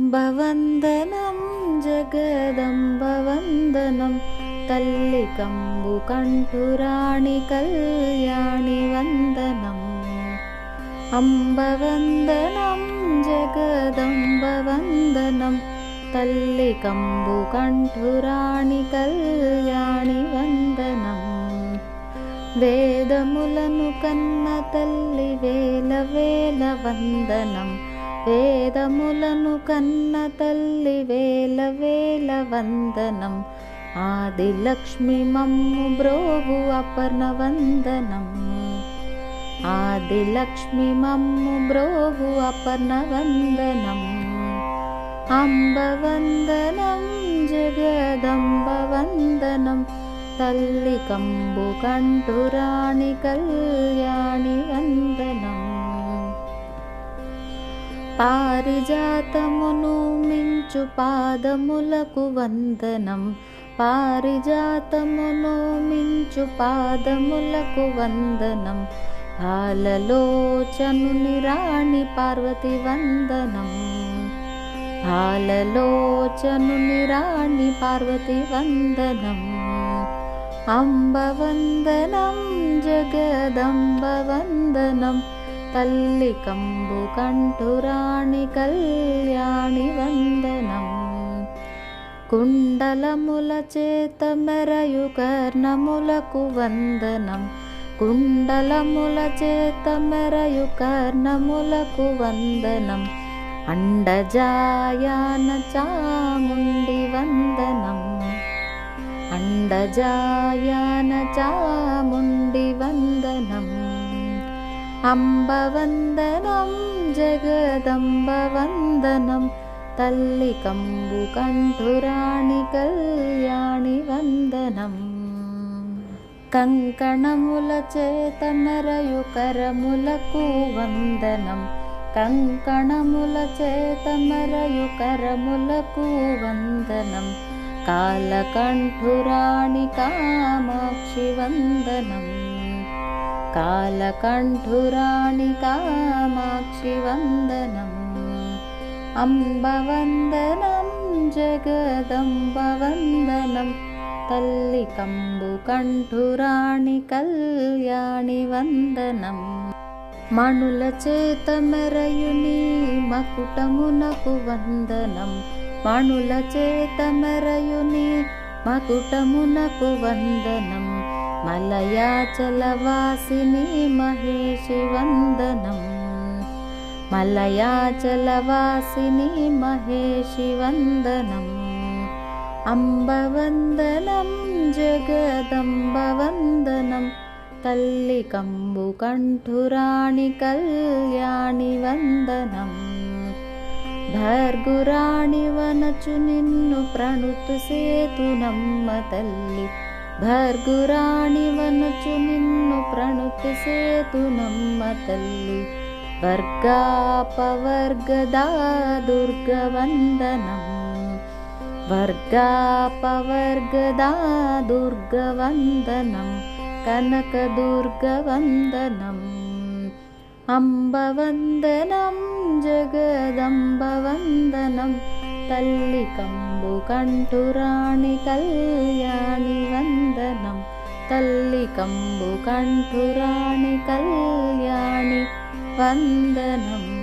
అంబవందనం జగదంబవందనం తల్లి కంబు కంఠురాణి కళ్యాణి వందనం. అంబవందనం జగదంబవందనం తల్లి కంబు కంఠురాణి కళ్యాణి వందనం. వేదములను కన్న తల్లి వేల వేల వందనం. వేదములను కన్న తల్లి వేల వేల వందనం. ఆదిలక్ష్మి మమ్ము బ్రోవు అపర్ణ వందనం. ఆదిలక్ష్మి మమ్ము బ్రోవు అపర్ణ వందనం. అంబవందనం జగదంబవందనం తల్లి కంబు కంఠురాణి కళ్యాణి వందనం. పారిజాతమును మించు పాదములకు వందనం. పారిజాతమును మించు పాదములకు వందనం. పాలలోచనుని రాణి పార్వతి వందనం. పాలలోచనుని రాణి పార్వతి వందనం. అంబవందనం జగదంబవందనం తల్లి కంబు కంఠురాణి కళ్యాణి వందనం. కుండలముల చేత మెరయు కర్ణములకు వందనం. కుండలముల చేత మెరయు కర్ణములకు వందనం. అండజాయాన చాముండి వందనం. అండజాయాన చాముండి వందనం. అంబవందనం జగదంబవందనం తల్లి కంబు కంఠురాణి కళ్యాణి వందనం. కంకణముల చేత మెరయు కరములకు వందనం. కంకణముల చేత మెరయు కరములకు వందనం. కాలకంఠురాణి కామాక్షి వందనం. కాలకంఠురాణి కామాక్షి వందనం. అంబవందనం జగదంబవందనం తల్లి కంబు కంఠురాణి కళ్యాణి వందనం. మణుల చేత మెరయుని మకుటమునకు వందనం. మణుల చేత మెరయుని మకుటమునకు వందనం. మలయాచలవాసిని మహేషి వందనం. మలయాచలవాసిని మహేషి వందనం. అంబవందనం జగదంబవందనం తల్లి కంబు కంఠురాణి కళ్యాణి వందనం. భర్గురాణి వనచు నిన్ను ప్రణుతు సేతునమ్మ తల్లి. భర్గురాణి వనచు నిన్ను ప్రణుతు సేతునమ్మ తల్లి. వర్గాపవర్గదా దుర్గ వందనం. వర్గాపవర్గదా దుర్గ వందనం కనక దుర్గ వందనం. అంబవందనం జగదంబవందనం తల్లి కంబు కంఠురాణి కళ్యాణి వందనం. తల్లి కంబు కంఠురాణి కళ్యాణి వందనం.